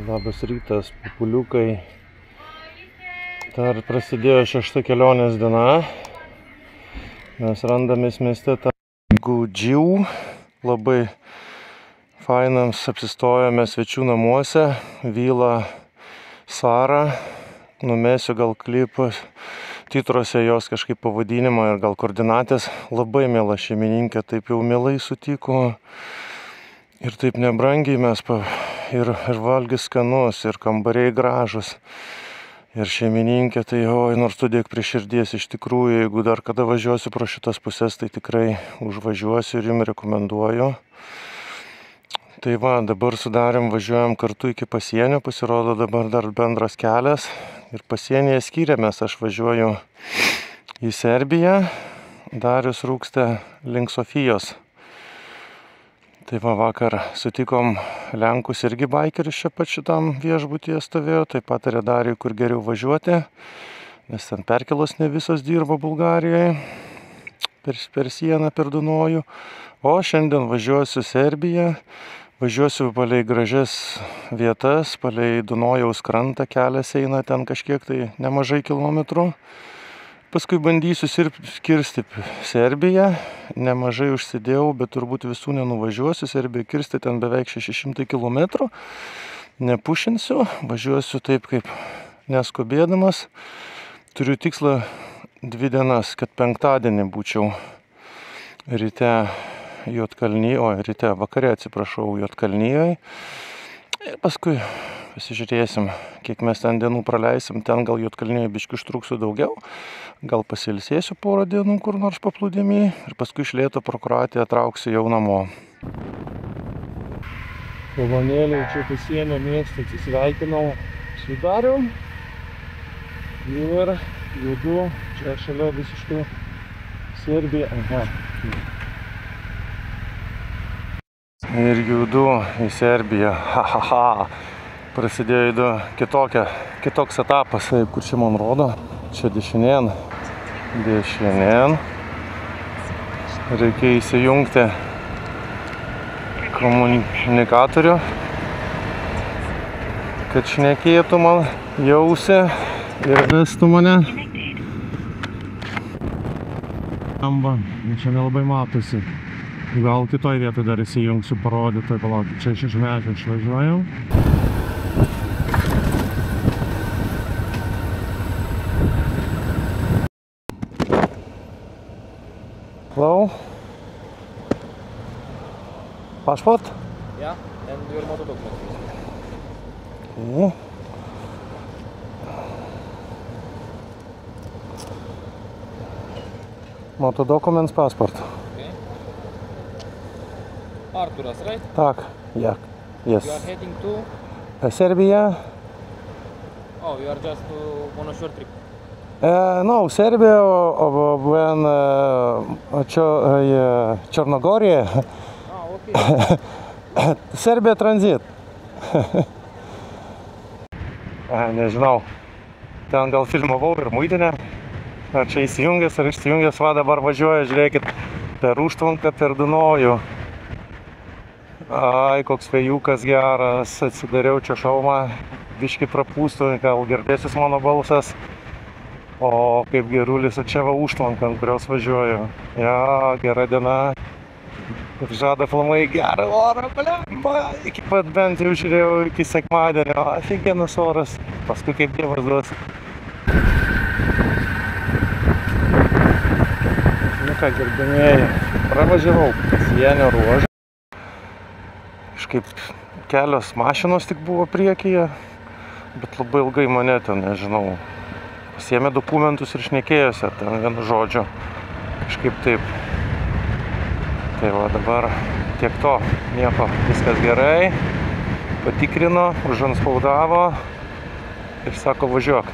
Labas rytas, papuliukai. Dar prasidėjo 6 kelionės diena. Mes randamės mieste Gudžių. Labai fainams apsistojome svečių namuose. Vila Sara. Numesiu gal klipą titruose jos kažkaip pavadinimą ir gal koordinatės. Labai miela šeimininkė, taip jau mielai sutiko. Ir taip nebrangiai mes ir valgys skanus, ir kambariai gražus. Ir šeimininkė, tai oi, nors tu dėk prie širdies iš tikrųjų, jeigu dar kada važiuosiu pro šitas pusės, tai tikrai užvažiuosiu ir jums rekomenduoju. Tai va, dabar sudarėm, važiuojam kartu iki pasienio, pasirodo dabar dar bendras kelias. Ir pasienyje skyrėmės, aš važiuoju į Serbiją, Darius rūksta link Sofijos. Tai va, vakar sutikom Lenkus irgi baikerius čia pat šitam viešbutyje stovėjo, tai patarė Dariui, kur geriau važiuoti, nes ten perkelos ne visos dirba Bulgarijoje, per sieną, per Dunojų. O šiandien važiuosiu Serbiją, važiuosiu palei gražias vietas, palei Dunojaus krantą, kelias eina ten kažkiek tai nemažai kilometrų. Paskui bandysiu kirsti Serbiją, nemažai užsidėjau, bet turbūt visų nenuvažiuosiu. Serbiją kirsti ten beveik 600 km, nepušinsiu, važiuosiu taip kaip neskubėdamas. Turiu tikslą 2 dienas, kad penktadienį būčiau ryte vakare Juodkalnijoje. Ir paskui pasižiūrėsim, kiek mes ten dienų praleisim. Ten gal Juodkalnijoje biškių užtruksiu daugiau. Gal pasilsėsiu porą dienų kur nors paplūdimy. Ir paskui iš lėto pro Kroatiją trauksiu jau namo. Kolonėliai čia pasienio miestą atsisveikinau su Dariu. Ir judu čia šalia visiškai Serbija. Ir judu į Serbiją. Prasidėjo kitoks etapas, kur čia man rodo. Čia dešinėn. Reikia įsijungti komunikatorių, kad šnekėtų man jausi ir vestų mane. Čia nelabai matosi. Gal kitoj vietoj dar įsijungsiu parodyti, palaukit, čia iš medžio išvažiuojam. Hello? Passport? Yeah, and your motor document. Okay. Motor documents, passport. Okay. Arturas, right? Tak, yeah. Yes. You are heading to? Serbia. Oh, you are just on a short trip. No, Serbia, when Černogorija. Okay. Serbia tranzit. Nežinau, ten gal filmavau ir muitinę. Ar čia įsijungęs, ar išsijungęs, va dabar važiuoja, žiūrėkit, per užtvanką, per Dunojų. Ai, koks vėjukas geras, atsidariau čia šalmą, biškį prapūstų, gal girdėsis mano balsas. O kaip gerulis, čia va užtvanka, ant kurios važiuoju. Ja, gera diena. Ir žada filmai gerą orą, blemba. Iki pat bent jau žiūrėjau iki sekmadienio. Aфиgenas oras. Paskui kaip dievas duos. Nu ką, gerbėmieji, pravažiavau pasienio ruožą. Kažkaip kelios mašinos tik buvo priekyje, bet labai ilgai mane ten, nežinau, pasiėmė dokumentus ir šnekėjosi, ten vienu žodžiu, kažkaip taip. Tai va dabar tiek to, nieko, viskas gerai, patikrino, užanspaudavo ir sako važiuok.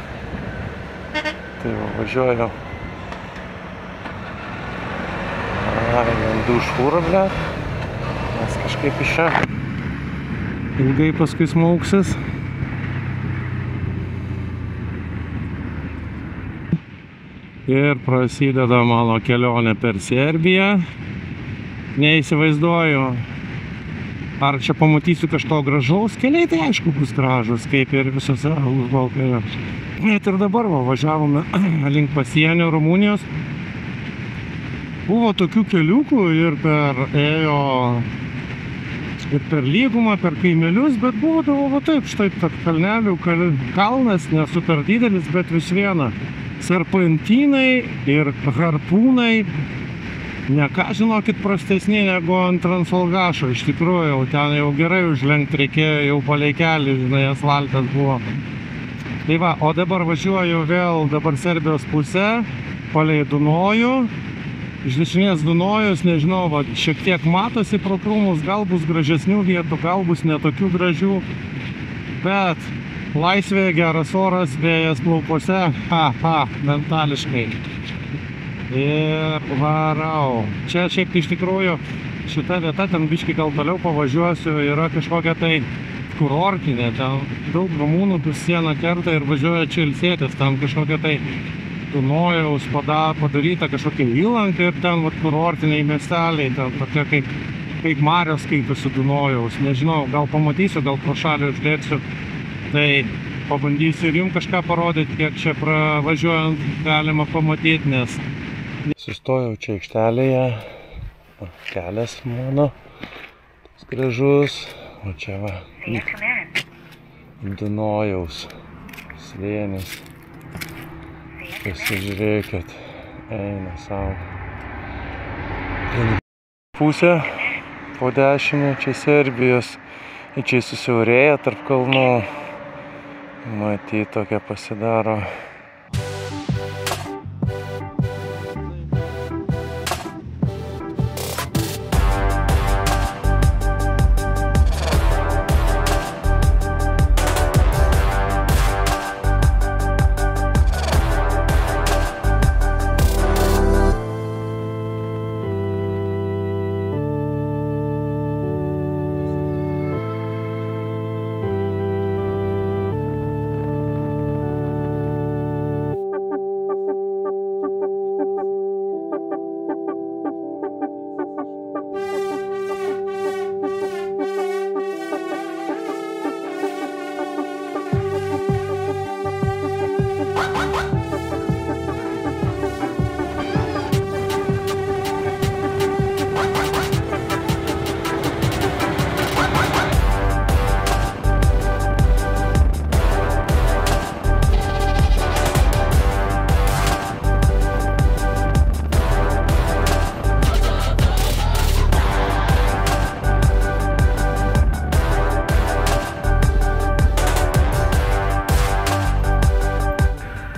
Tai va važiuoju. Vandu šūrą, ble, nes kažkaip iš čia ilgai paskui smauksis. Ir prasideda mano kelionė per Serbiją. neįsivaizduoju, ar čia pamatysiu kažko gražaus. Keliai tai aišku bus gražus, kaip ir visose Balkarijos. Net ir dabar važiavome link pasienio Rumunijos. Buvo tokių keliukų ir per lygumą, per kaimelius, bet būdavo taip, štai tarp kalnelių kalnas, nesu per didelis, bet vis viena. Serpantynai ir harpūnai, ne ką žinokit prastesni negu ant Transalgašo, iš tikrųjų, ten jau gerai užlenkti reikėjo, jau palei kelį, žinai, asfaltas buvo. Tai va, o dabar važiuoju vėl dabar Serbijos pusę, palei Dunojų. Iš dešinės Dunojus, nežinau, va, šiek tiek matosi pro krūmus, gal bus gražesnių vietų, gal bus netokių gražių, bet laisvė, geras oras, vėjas plaukose, mentališkai. Ir varau. Čia šiaip iš tikrųjų šita vieta, ten biškį gal toliau pavažiuosiu, yra kažkokia tai kurortinė, ten daug rumūnų sieną kerta ir važiuoja čia ilsėtis, tam kažkokia tai Dunojaus padaryta kažkokia įlanka ir ten kurortiniai miesteliai, ten tokia kaip marios skaitosi Dunojaus. Nežinau, gal pamatysiu, gal pro šalį užlėksiu, tai pabandysiu ir jums kažką parodyti, kiek čia pravažiuojant galima pamatyti, nes... Sustojau čia aikštelėje, kelias mano, toks gražus, o čia va, Dunojaus slėnis. Pasižiūrėkit, eina savo. Pusė po dešinę, čia Serbijos, čia susiaurėja tarp kalnų. Matyt, tokia pasidaro.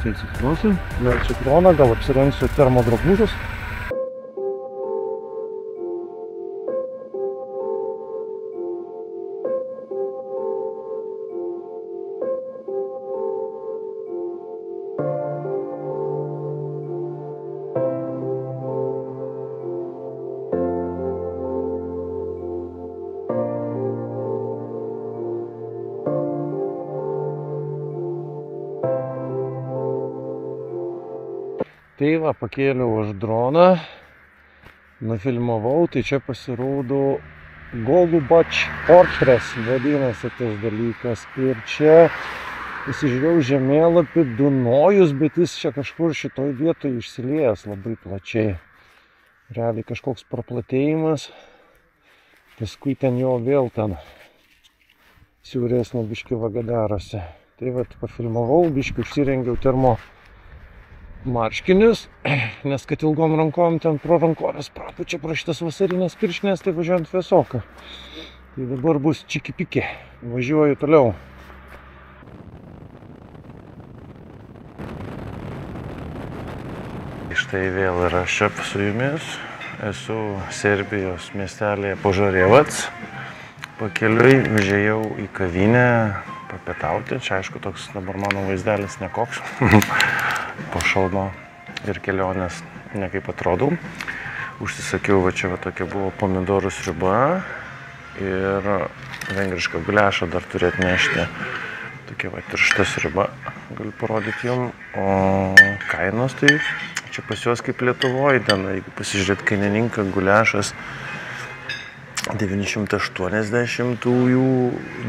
Čia atsikrosiu, vėl čia kroną, gal apsirengsiu termodrabužius. Tai va, pakėliau aš droną, nufilmavau, tai čia pasirodo Golubač Portres, vadinasi tas dalykas. Ir čia pasižiūrėjau žemėlapį Dunojus, bet jis čia kažkur šitoj vietoje išsiliejęs labai plačiai. Realiai kažkoks praplatėjimas, paskui ten jo vėl ten siauresnė biškį vaga darosi. Tai va, pafilmavau, biškį užsirengiau marškinius, nes kad ilgom rankom ten pro rankovės prapučia pro šitas vasarinės pirštinės, tai važiuojant vėsoka. Tai dabar bus čiki-piki. Važiuoju toliau. Štai vėl ir aš čia su jumis. Esu Serbijos miestelėje Požarevac. Pakeliui užėjau į kavinę papietauti. Čia aišku toks dabar mano vaizdelis nekoks. Po šalmo ir kelionės nekaip atrodau. Užsisakiau, va čia va tokia buvo pomidorų sriuba ir vengrišką guliašą dar turėtų nešti. Tokia va tiršta sriuba, galiu parodyti jums. O kainos tai čia pas juos kaip Lietuvoje, ten, jeigu pasižiūrėt kainininką, guliašas 980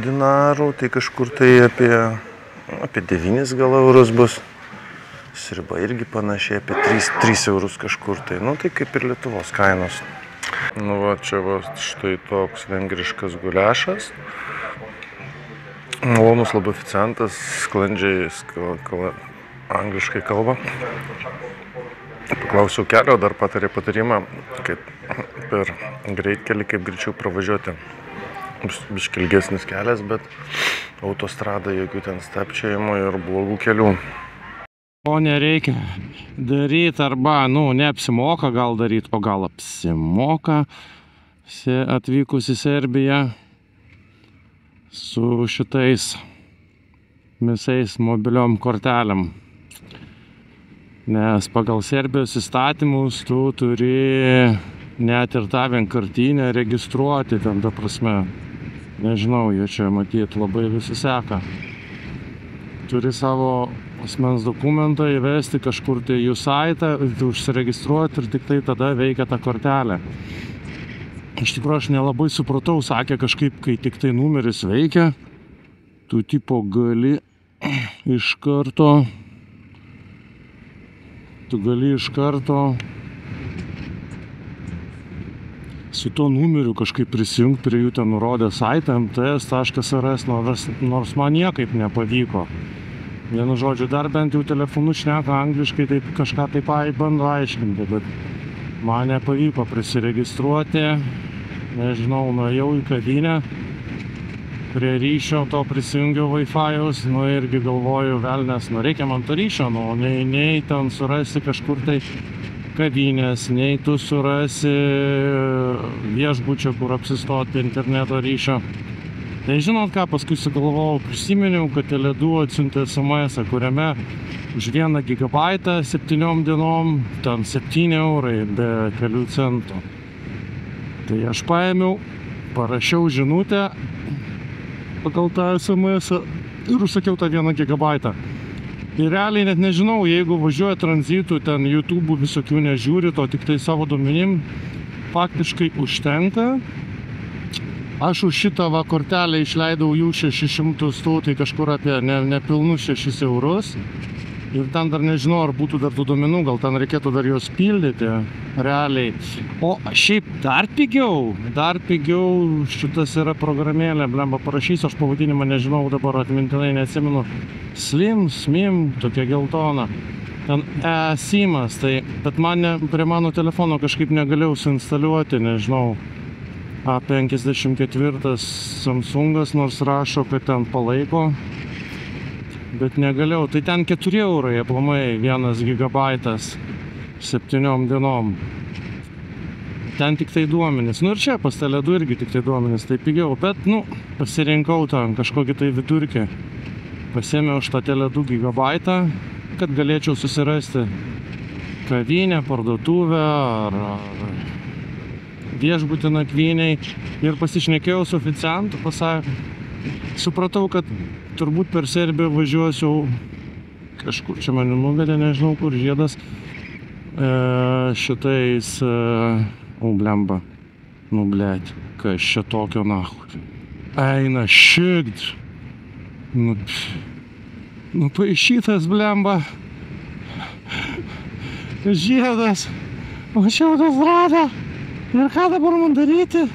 dinarų, tai kažkur tai apie 9 gal eurus bus. Sriuba irgi panašiai apie 3 eurus kažkur tai, nu tai kaip ir Lietuvos kainos. Nu va, čia va štai toks vengriškas guliašas. Malonus labai oficiantas, sklandžiai angliškai kalba. Paklausiau kelio, dar patarė patarimą, kaip per greitkelį, kaip greičiau pravažiuoti. Biškį ilgesnis kelias, bet autostrada, jokių ten stabčiojimų ir blogų kelių. O nereikia daryti arba, neapsimoka gal daryti, o gal apsimoka atvykus į Serbiją su šitais visais mobiliom kortelėm. Nes pagal Serbijos įstatymus tu turi net ir tą vienkartinę registruoti, ten ta prasme, nežinau, jie čia matyt labai visi seka. Turi savo asmens dokumentą įvesti kažkur tai jų saitą, užsiregistruoti ir tik tai tada veikia ta kortelė. Iš tikrųjų aš nelabai supratau, sakė kažkaip, kai tik tai numeris veikia, tu tipo gali iš karto su tuo numeriu kažkaip prisijungti prie jų ten nurodė saitą mts.rs, nors man niekaip nepavyko. Vienu žodžiu, dar bent jau telefonu šneka angliškai, taip kažką taip bando aiškinti, bet man nepavyko prisiregistruoti, nežinau, nuėjau į kavinę, prie ryšio to prisijungiau Wi-Fi'aus, irgi galvoju, velnės, reikia man to ryšio, nei ten surasi kažkur tai kavinės, nei tu surasi viešbučio, kur apsistoti interneto ryšio. Tai žinot ką, paskui sugalvojau, prisiminiau, kad Tele2 atsiuntė SMS-ą, kuriame už 1 gigabaitą 7 dienom, ten 7 eurai be kelių centų. Tai aš paėmiau, parašiau žinutę pagal tą SMS-ą ir užsakiau tą 1 gigabaitą. Tai realiai net nežinau, jeigu važiuoja tranzitų, ten YouTube visokių nežiūri, to tik tai savo duomenim faktiškai užtenka. Aš už šitą kortelę išleidau jų 600, tai kažkur apie nepilnus 6 eurus. Ir ten dar nežinau, ar būtų dar tų duomenų, gal ten reikėtų dar juos pildyti realiai. O šiaip dar pigiau šitas yra programėlė, blemba parašysiu, aš pavadinimą nežinau, dabar atmintinai neatsimenu. Smim, tokia geltona. Ten e-simas, tai, bet prie mano telefono kažkaip negalėjau suinstaliuoti, nežinau. A54 Samsungas, nors rašo, kad ten palaiko, bet negalėjau. Tai ten 4 eurai aplamai 1 gigabaitas 7 dienom. Ten tik tai duomenys. Ir čia pas Tele2 irgi tik tai duomenys, tai pigiau. Bet, pasirinkau ten kažkokį tai vidurkį. Pasėmiau už tą Tele2 gigabaitą, kad galėčiau susirasti kavinę, parduotuvę ar viešbutį nakvyniai ir pasišnekėjau su oficiantu, supratau, kad turbūt per Serbiją važiuosiu kažkur, čia mane nuvedė, nežinau kur, žiedas, šitais, blemba, blėt, kas čia tokio nahui, eina šit, paaišytas, blemba, žiedas, o čia autostrada. Ir ką dabar man daryti?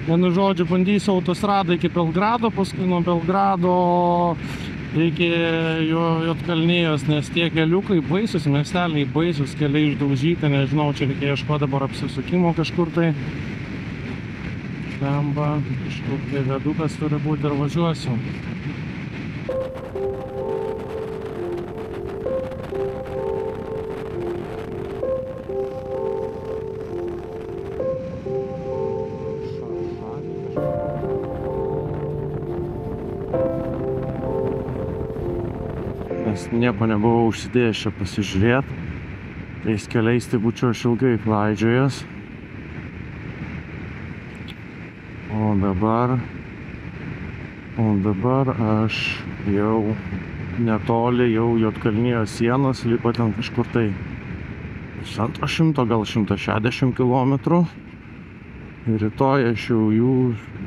Vienu žodžiu, bandysiu autostradą iki Belgrado, paskui nuo Belgrado iki Juodkalnijos, nes tie keliukai baisus, miesteliai baisus, keliai išdaužyti, nežinau, čia reikia ieškoti dabar apsisukimo kažkur tai. Lemba, kažkur tai vedukas turi būti ir važiuosiu. Nieko nebuvau užsidėjęs čia pasižiūrėti. Tais keliais tai būčiau aš ilgai klaidžiojęs. O dabar aš jau netoli Juodkalnijos sienos, liko ten kažkur tai 100, gal 160 kilometrų. Rytoj aš jau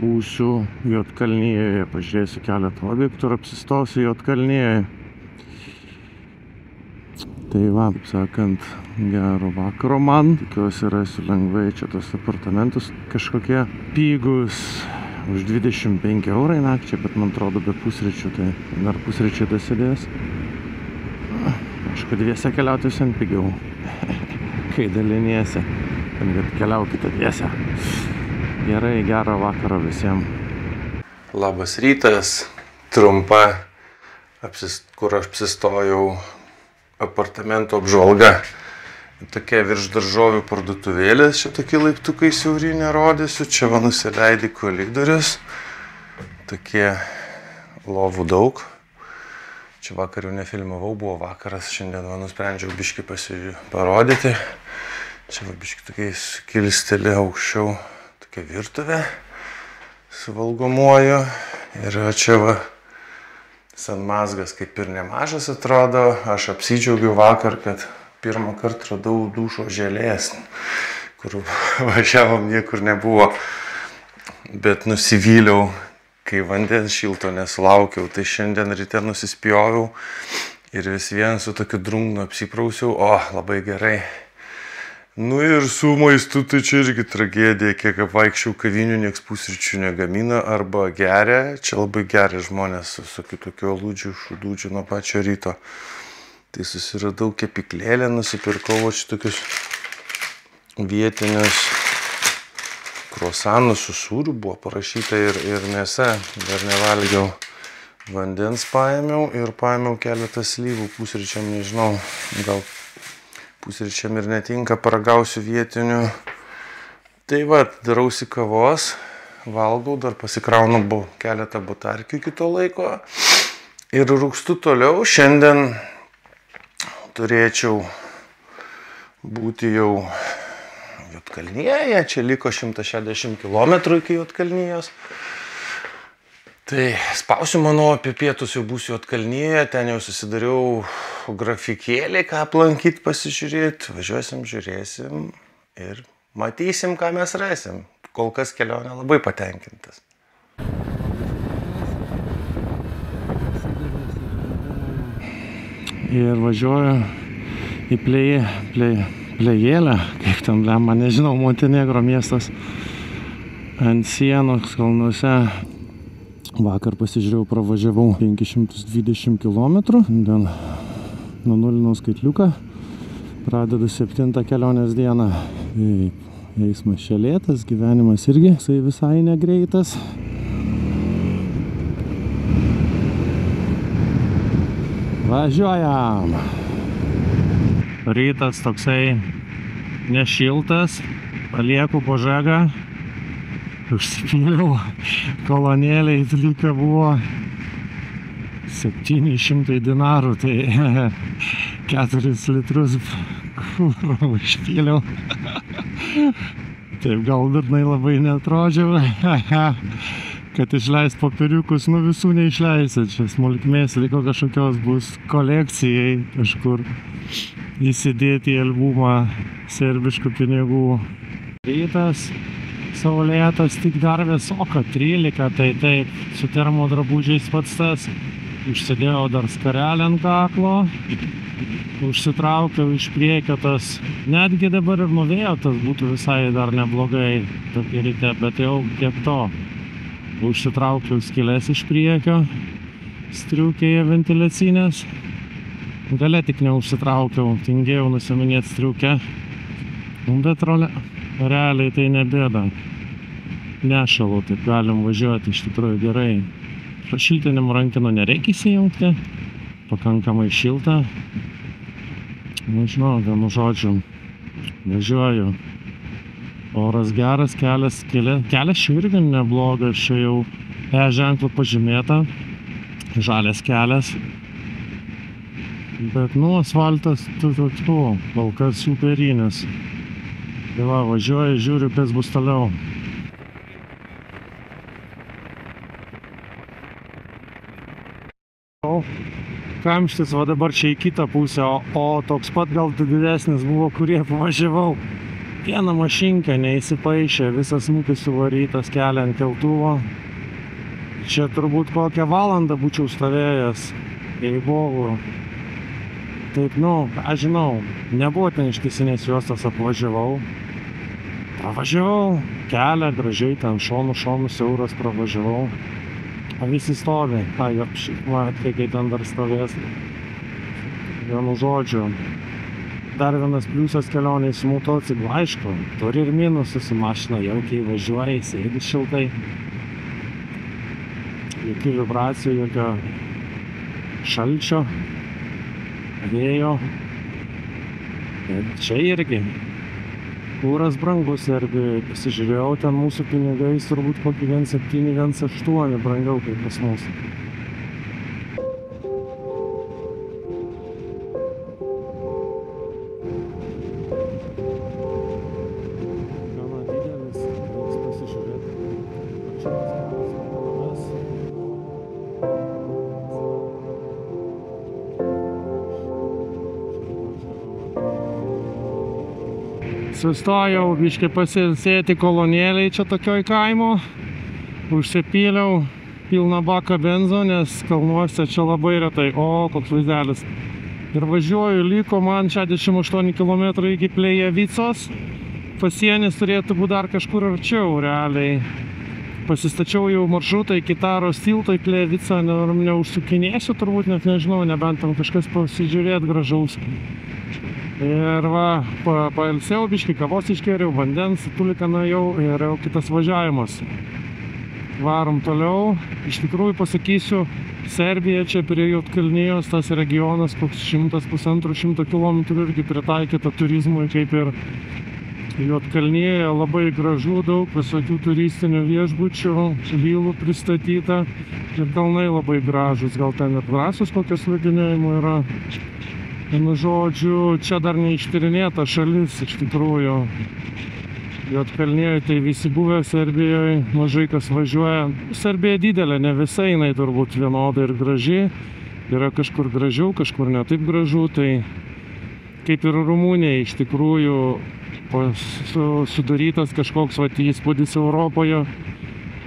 būsiu Juodkalnijoje, pažiūrėsiu keletą objektų ir apsistosiu Juodkalnijoje. Tai va, kaip sakant, gero vakaro man. Tikiuosi rasiu lengvai čia tos apartamentus kažkokie pigus. Už 25 eurai nakčiai, bet man atrodo be pusryčių, tai dar pusryčiai dasidės. Aišku, dviese keliauti visien pigiau, kai daliniesi, kad keliaukite dviese. Gerai, gero vakaro visiems. Labas rytas, trumpa, kur aš apsistojau apartamento apžvalga. Tokia virš daržovių parduotuvėlės, čia tokie laiptukai siaurinė rodysiu, čia va nusileidi koridorius, tokie lovų daug. Čia vakar jau nefilmavau, buvo vakaras, šiandien va nusprendžiau biškį parodyti. Čia va biškį tokiais kilsteli aukščiau, tokia virtuvė su valgomuoju. Ir čia va sanmazgas kaip ir nemažas atrodo. Aš apsidžiaugiau vakar, kad pirmą kartą radau dušo želės, kur važiavom niekur nebuvo. Bet nusivyliau, kai vandens šilto nesulaukiau. Tai šiandien ryte nusispjoviau ir vis vien su tokiu drungnu apsiprausiau. O, labai gerai. Nu ir su maistu tai čia irgi tragedija, kiek apvaikščiau kavinių, nieks pusryčių negamina arba geria. Čia labai geria žmonės su kitokiu aludžiu, šudūdžiu nuo pačio ryto. Tai susiradau kepiklėlę, nusipirkau šitokius vietinius kruasanus su sūriu, buvo parašyta ir mėsa, dar nevalgiau. Vandens paėmiau ir paėmiau keletą slyvų pusryčiam, nežinau, gal pusryčiam ir netinka, paragausiu vietinių. Tai va, darausi kavos, valgau, dar pasikraunu keletą butarkių iki to laiko ir rūkstu toliau. Šiandien turėčiau būti jau Juodkalnijoje, čia liko 160 km iki Juodkalnijos. Tai spausiu, manau, apie pietus jau būsiu Juodkalnijoje, ten jau susidariau grafikėlį, ką aplankyti, pasižiūrėti. Važiuosim, žiūrėsim ir matysim, ką mes rasim. Kol kas kelionė labai patenkintas. Ir važiuoju į Plejėlę, kaip tam lemma, nežinau, Montenegro miestas, ant sienos kalnuose. Vakar pasižiūrėjau, pravažiavau 520 km, nuo nulinio skaitliuką, pradedu 7 kelionės dieną. Eismas čia lėtas, gyvenimas irgi visai negreitas. Važiuojam! Rytas toksai nešiltas, palieku požegą, užsipyliau kolonėliai, lyga buvo 700 dinarų, tai 4 litrus kuro užpyliau. Taip gal liūdnai labai neatrodžiau, kad išleist popieriukus, nu visų neišleisi, čia smulkmės, liko kažkokios bus kolekcijai kažkur įsidėti į albumą serbiškų pinigų. Rytas, saulėtas, tik dar vėsoka, 13, tai taip, su termo drabužiais pats tas. Užsidėjau dar skarelę ant kaklo, užsitraukiau iš priekio tas, netgi dabar ir nuvėjo tas būtų visai dar neblogai tokį ryte, bet jau kiek to. Užsitraukiau skylės iš priekio, striukėje ventiliacinės. Gale tik neužsitraukiau, tingėjau nusiminėti striukę. Bet realiai tai nebėda. Nešalau, taip galim važiuoti iš tikrųjų gerai. Šiltinimo rankino nereikia įsijungti, pakankamai šilta. Nežinau, vienu žodžiu, važiuoju. Oras geras, kelias čia irgi neblogas, čia jau ženklų pažymėta, žalias kelias. Bet, asfaltas, kol kas superinis. Tai va, važiuoju, žiūriu, kas bus toliau. Kamštis, va dabar čia į kitą pusę, o toks pat gal didesnis buvo, kurie pavažiavau. Viena mašinka neįsipaišė, visas nupis suvarytas kelią ant keltuvo. Čia turbūt kokią valandą būčiau stovėjęs, jei buvau. Taip, aš žinau, nebuvo ten ištisinės juostos, apvažiavau. Pravažiavau kelią, gražiai ten šonų siauras pravažiavau. O visi stovi, kai ten dar stovės. Vienu žodžiu. Dar vienas pliusas kelionėj su motociklu, aišku, turi ir minusų su mašina, jaukiai važiuoja, sėdi šiltai. Jokių vibracijų, jokio šalčio, vėjo. Ir čia irgi. Kūras brangus Serbijoje, pasižiūrėjau, ten mūsų pinigais turbūt kokį 1,7–1,8 brangiau kaip pas mūsų. Gana didelis, reiks pasižiūrėti. Atšilas kelias pagalomis. Sustojau biškį pasiilsėti kolonėliai čia tokioj kaimo. Užsipyliau pilną baką benzo, nes kalnuose čia labai retai. O, koks vaizdelis. Ir važiuoju, liko man 68 km iki Plejevicos. Pasienis turėtų būti dar kažkur arčiau, realiai. Pasistačiau jau maršrutą iki Taros tilto į Plejevicą, neužsukinėsiu turbūt, net nežinau, nebent tam kažkas pasižiūrėt gražaus. Ir va, pailsėjau biškį, kavos išgėriau, vandens, tuliką nuėjau ir jau kitas važiavimas. Varom toliau. Iš tikrųjų pasakysiu, Serbija čia prie Juodkalnijos, tas regionas koks 100–150 km irgi pritaikyta turizmui, kaip ir Juodkalnijoje, labai gražu, daug visokių turistinių viešbučių, vilų pristatyta ir kalnai labai gražus, gal ten ir drąsus kokios slidinėjimų yra. Vienu žodžiu, čia dar neištyrinėta šalis iš tikrųjų. Juodkalnijoje tai visi buvę, Serbijoje mažai kas važiuoja. Serbija didelė, ne visai jinai turbūt vienodai ir graži. Yra kažkur gražiau, kažkur ne taip gražu. Tai kaip ir Rumunija iš tikrųjų sudarytas kažkoks įspūdis Europoje.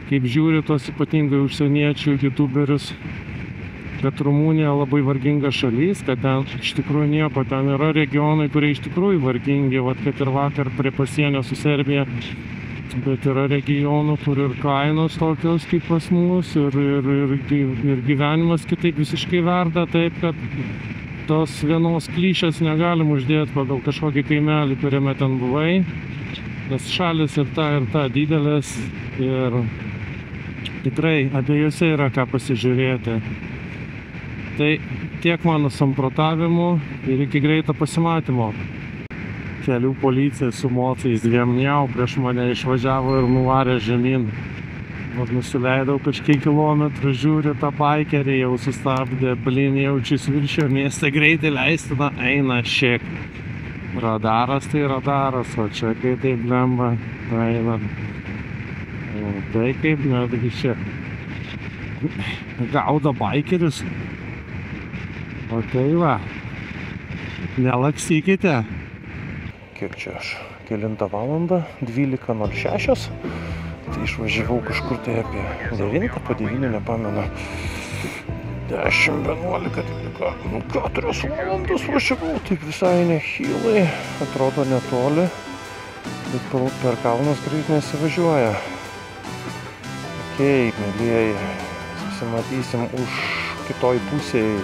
Kaip žiūri tos ypatingai užsieniečių, youtuberius. Bet Rumunija labai varginga šalis, kad ten iš tikrųjų nieko, ten yra regionai, kurie iš tikrųjų vargingi, kad ir vakar prie pasienio su Serbija, bet yra regionų, kur ir kainos tokios kaip pas mus, ir gyvenimas kitaip visiškai verda, taip kad tos vienos klišės negalim uždėti pagal kažkokį kaimelį, kuriame ten buvai, nes šalis ir ta didelės ir tikrai abiejose yra ką pasižiūrėti. Tai tiek mano samprotavimų ir iki greito pasimatymo. Kelių policija su mocais dviem jau prieš mane išvažiavo ir nuvarė žemyn. Nusileidau kažkiek kilometrų, žiūriu tą baikerį, jau sustabdė, jaučius viršio mieste greitai leistina, eina šiek. Radaras tai radaras, o čia kai taip lemba, eina. Tai kaip netgi čia. Gauda baikeris. O tai va, nelaksykite. Kiek čia aš? Kelintą valandą, 12:06. Tai išvažiavau kažkur tai apie 9, po 9, nepamenu. 10, 11, 12, 4 valandas važiavau, taip visai nechylai, atrodo netoli, bet per kalnus greit nesivažiuoja. Okei, mėlyjeji, susimatysim už kitoj pusėj.